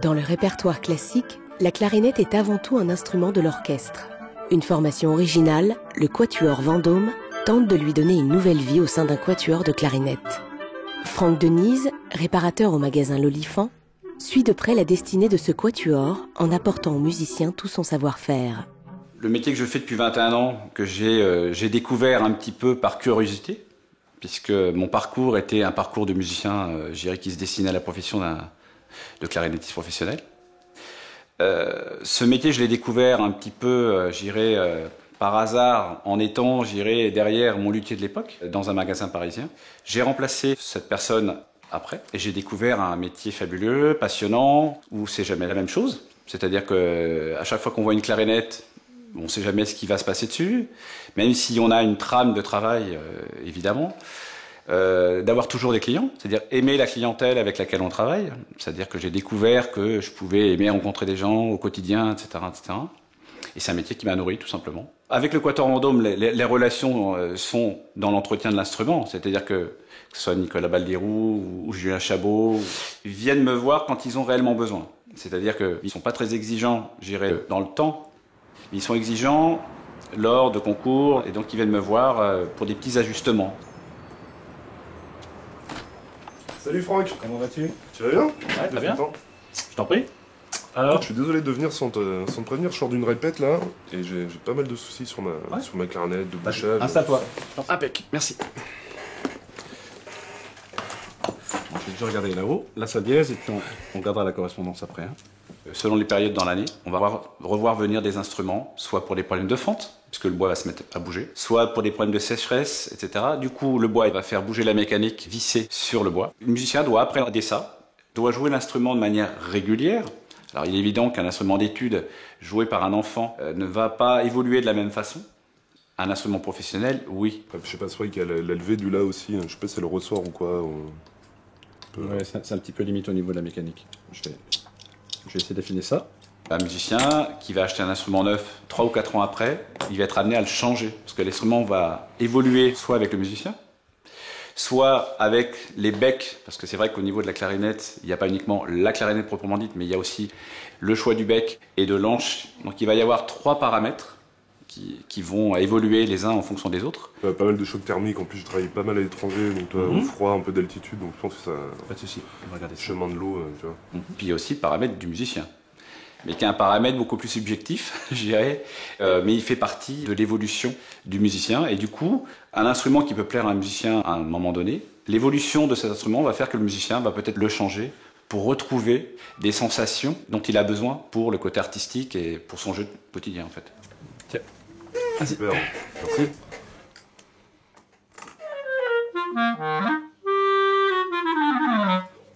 Dans le répertoire classique, la clarinette est avant tout un instrument de l'orchestre. Une formation originale, le Quatuor Vendôme, tente de lui donner une nouvelle vie au sein d'un quatuor de clarinette. Franck Denise, réparateur au magasin L'Olifant, suit de près la destinée de ce quatuor en apportant aux musiciens tout son savoir-faire. Le métier que je fais depuis 21 ans, que j'ai découvert un petit peu par curiosité, puisque mon parcours était un parcours de musicien, je dirais, qui se destinait à la profession de clarinettiste professionnel. Ce métier, je l'ai découvert un petit peu, je dirais, par hasard, en étant, je dirais, derrière mon luthier de l'époque, dans un magasin parisien. J'ai remplacé cette personne après, et j'ai découvert un métier fabuleux, passionnant, où c'est jamais la même chose. C'est-à-dire qu'à chaque fois qu'on voit une clarinette, on ne sait jamais ce qui va se passer dessus, même si on a une trame de travail, évidemment. D'avoir toujours des clients, c'est-à-dire aimer la clientèle avec laquelle on travaille, c'est-à-dire que j'ai découvert que je pouvais aimer rencontrer des gens au quotidien, etc., etc. Et c'est un métier qui m'a nourri, tout simplement. Avec le Quatuor Vendôme, les relations sont dans l'entretien de l'instrument, c'est-à-dire que ce soit Nicolas Baldirou ou Julien Chabot, ils viennent me voir quand ils ont réellement besoin. C'est-à-dire qu'ils ne sont pas très exigeants, je dirais, dans le temps, mais ils sont exigeants lors de concours, et donc ils viennent me voir pour des petits ajustements. Salut Franck, comment vas-tu? Tu vas bien? Ouais, très bien. Je t'en prie. Alors, je suis désolé de venir sans te prévenir, je sors d'une répète là, et j'ai pas mal de soucis sur ma clarinette, de bouchage. Installe-toi. Impec, merci. Je vais déjà regarder là-haut, la sa dièse, et puis on regardera la correspondance après. Hein. Selon les périodes dans l'année, on va revoir venir des instruments, soit pour des problèmes de fente, puisque le bois va se mettre à bouger, soit pour des problèmes de sécheresse, etc. Du coup, le bois il va faire bouger la mécanique vissée sur le bois. Le musicien doit appréhender ça, doit jouer l'instrument de manière régulière. Alors il est évident qu'un instrument d'étude joué par un enfant ne va pas évoluer de la même façon. Un instrument professionnel, oui. Je sais pas, c'est vrai qu'il y a la levée du la aussi, je sais pas si c'est le ressort ou quoi. Ouais, c'est un petit peu limite au niveau de la mécanique. Je vais essayer d'affiner ça. Un musicien qui va acheter un instrument neuf 3 ou 4 ans après, il va être amené à le changer. Parce que l'instrument va évoluer soit avec le musicien, soit avec les becs. Parce que c'est vrai qu'au niveau de la clarinette, il n'y a pas uniquement la clarinette proprement dite, mais il y a aussi le choix du bec et de l'anche. Donc il va y avoir 3 paramètres qui vont évoluer les uns en fonction des autres. Pas mal de chocs thermiques, en plus je travaille pas mal à l'étranger, donc au froid, un peu d'altitude, donc je pense que ça... Pas de souci, on va regarder ça. Chemin de l'eau, tu vois. Puis il y a aussi le paramètre du musicien, mais qui est un paramètre beaucoup plus subjectif, je dirais, mais il fait partie de l'évolution du musicien, et du coup, un instrument qui peut plaire à un musicien à un moment donné, l'évolution de cet instrument va faire que le musicien va peut-être le changer pour retrouver des sensations dont il a besoin pour le côté artistique et pour son jeu quotidien, en fait. Tiens. Super. Merci.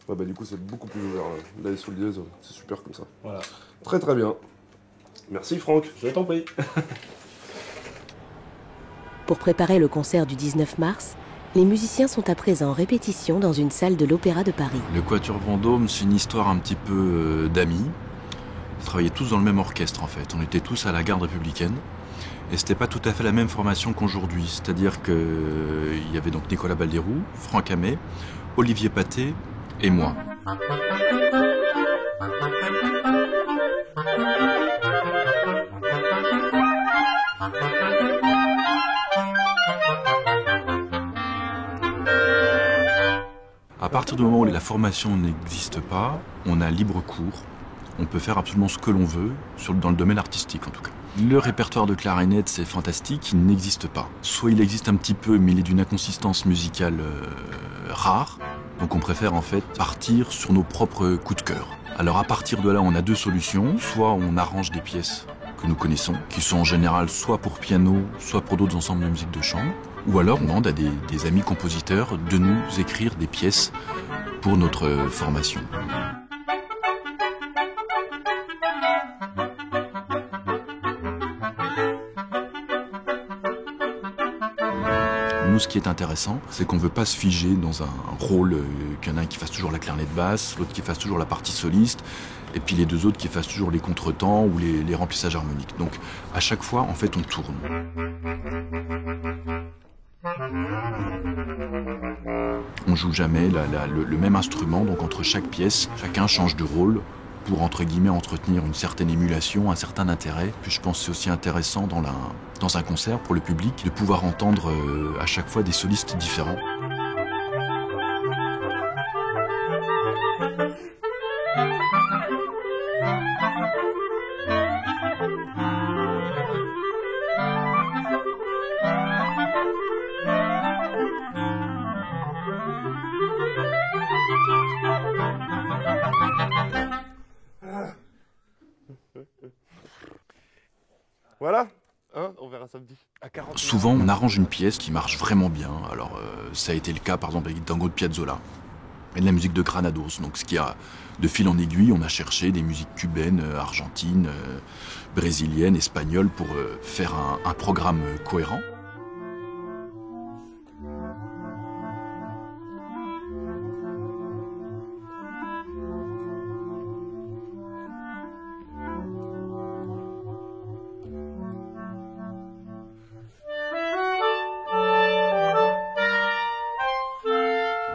Ouais, bah du coup c'est beaucoup plus ouvert là, et sous le dièse, c'est super comme ça. voilà. Très très bien. Merci Franck. Je t'en prie. Pour préparer le concert du 19 mars, les musiciens sont à présent en répétition dans une salle de l'Opéra de Paris. Le Quatuor Vendôme, c'est une histoire un petit peu d'amis. On travaillait tous dans le même orchestre en fait. On était tous à la garde républicaine. Et c'était pas tout à fait la même formation qu'aujourd'hui. C'est-à-dire qu'il y avait donc Nicolas Baldirou, Franck Hamé, Olivier Pathé et moi. À partir du moment où la formation n'existe pas, on a libre cours. On peut faire absolument ce que l'on veut, dans le domaine artistique en tout cas. Le répertoire de clarinette, c'est fantastique, il n'existe pas. Soit il existe un petit peu, mais il est d'une inconsistance musicale rare. Donc on préfère en fait partir sur nos propres coups de cœur. Alors à partir de là, on a 2 solutions. Soit on arrange des pièces que nous connaissons, qui sont en général soit pour piano, soit pour d'autres ensembles de musique de chambre. Ou alors on demande à des amis compositeurs de nous écrire des pièces pour notre formation. Nous, ce qui est intéressant, c'est qu'on ne veut pas se figer dans un rôle, qu'il y en a un qui fasse toujours la clarinette basse, l'autre qui fasse toujours la partie soliste, et puis les 2 autres qui fassent toujours les contretemps ou les remplissages harmoniques. Donc, à chaque fois, en fait, on tourne. On joue jamais le même instrument, donc entre chaque pièce, chacun change de rôle pour, entre guillemets, entretenir une certaine émulation, un certain intérêt. Puis je pense que c'est aussi intéressant dans un concert pour le public de pouvoir entendre à chaque fois des solistes différents. Voilà, hein, on verra samedi. Souvent, on arrange une pièce qui marche vraiment bien. Alors, ça a été le cas, par exemple, avec Tango de Piazzolla et de la musique de Granados. Donc, ce qui a de fil en aiguille, on a cherché des musiques cubaines, argentines, brésiliennes, espagnoles pour faire un programme cohérent.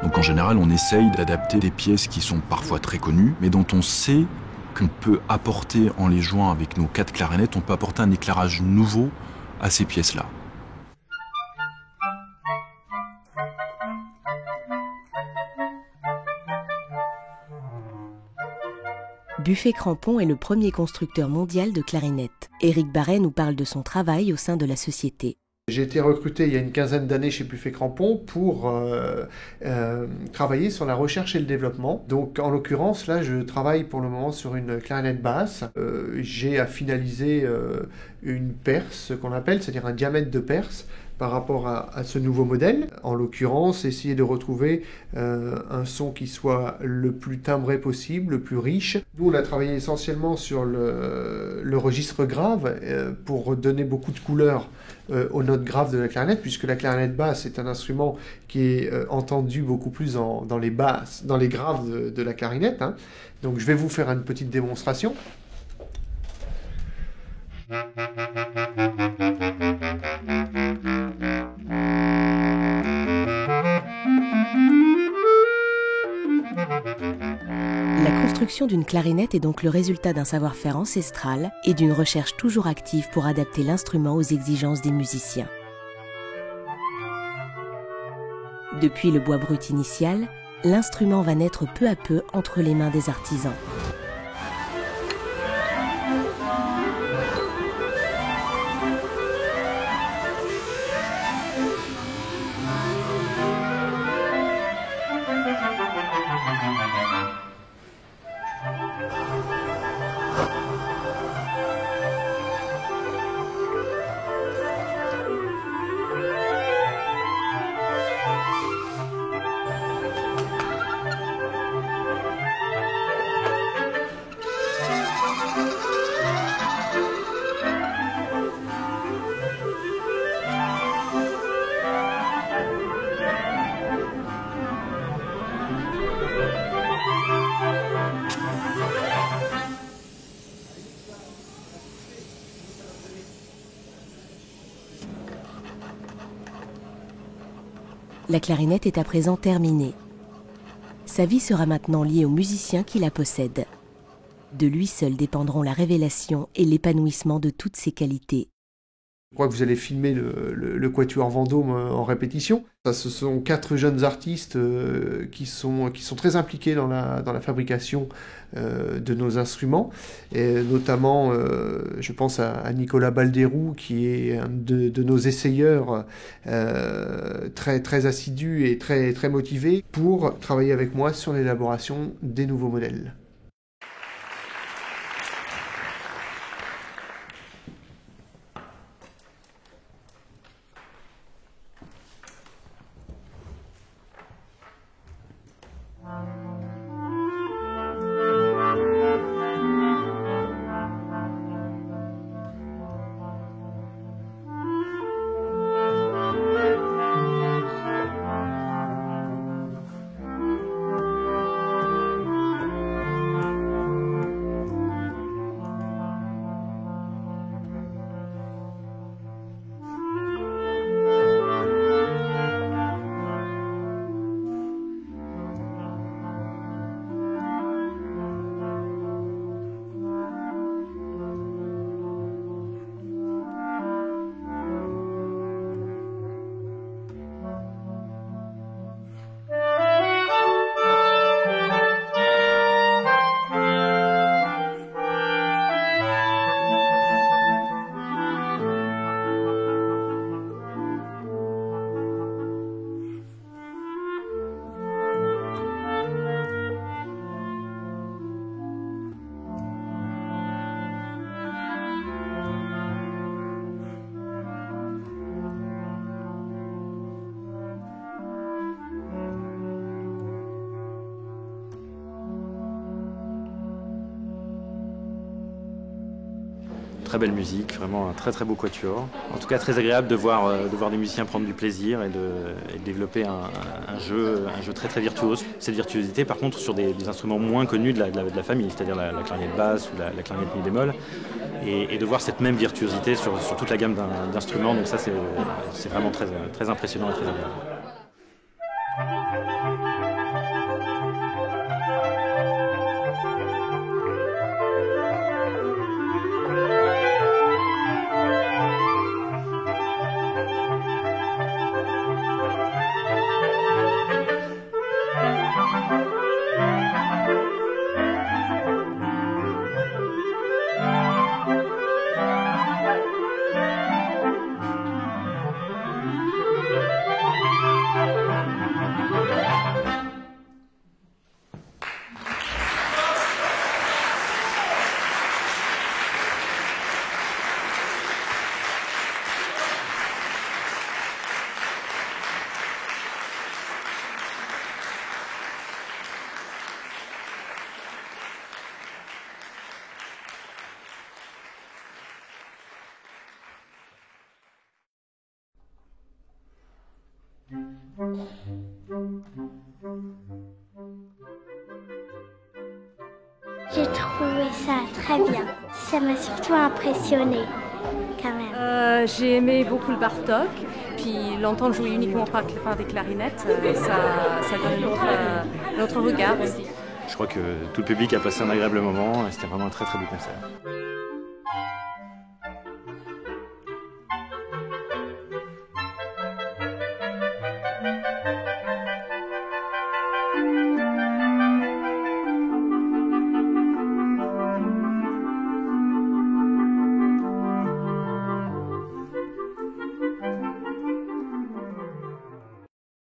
Donc en général, on essaye d'adapter des pièces qui sont parfois très connues, mais dont on sait qu'on peut apporter, en les jouant avec nos 4 clarinettes, on peut apporter un éclairage nouveau à ces pièces-là. Buffet-Crampon est le premier constructeur mondial de clarinettes. Éric Barret nous parle de son travail au sein de la société. J'ai été recruté il y a une quinzaine d'années chez Buffet-Crampon pour travailler sur la recherche et le développement. Donc en l'occurrence, là, je travaille pour le moment sur une clarinette basse. J'ai à finaliser une perce, ce qu'on appelle, c'est-à-dire un diamètre de perce par rapport à ce nouveau modèle. En l'occurrence, essayer de retrouver un son qui soit le plus timbré possible, le plus riche. Nous, on a travaillé essentiellement sur le registre grave pour donner beaucoup de couleurs aux notes graves de la clarinette, puisque la clarinette basse est un instrument qui est entendu beaucoup plus dans les basses, dans les graves de la clarinette, hein. Donc je vais vous faire une petite démonstration. La construction d'une clarinette est donc le résultat d'un savoir-faire ancestral et d'une recherche toujours active pour adapter l'instrument aux exigences des musiciens. Depuis le bois brut initial, l'instrument va naître peu à peu entre les mains des artisans. La clarinette est à présent terminée. Sa vie sera maintenant liée au musicien qui la possède. De lui seul dépendront la révélation et l'épanouissement de toutes ses qualités. Je crois que vous allez filmer le Quatuor Vendôme en répétition. Ça, ce sont 4 jeunes artistes qui sont très impliqués dans la fabrication de nos instruments. Et notamment, je pense à Nicolas Balderou, qui est un de nos essayeurs très assidu et très motivé pour travailler avec moi sur l'élaboration des nouveaux modèles. très belle musique, vraiment un très très beau quatuor. En tout cas très agréable de voir des musiciens prendre du plaisir et de développer un jeu très très virtuose. Cette virtuosité par contre sur des instruments moins connus de la famille, c'est-à-dire la clarinette basse ou la clarinette mi bémol. Et de voir cette même virtuosité sur toute la gamme d'instruments, donc ça c'est vraiment très, très impressionnant et très agréable. J'ai trouvé ça très bien. Ça m'a surtout impressionnée, quand même. J'ai aimé beaucoup le Bartók, puis l'entendre jouer uniquement par des clarinettes, ça donne un autre regard aussi. Je crois que tout le public a passé un agréable moment et c'était vraiment un très très beau concert.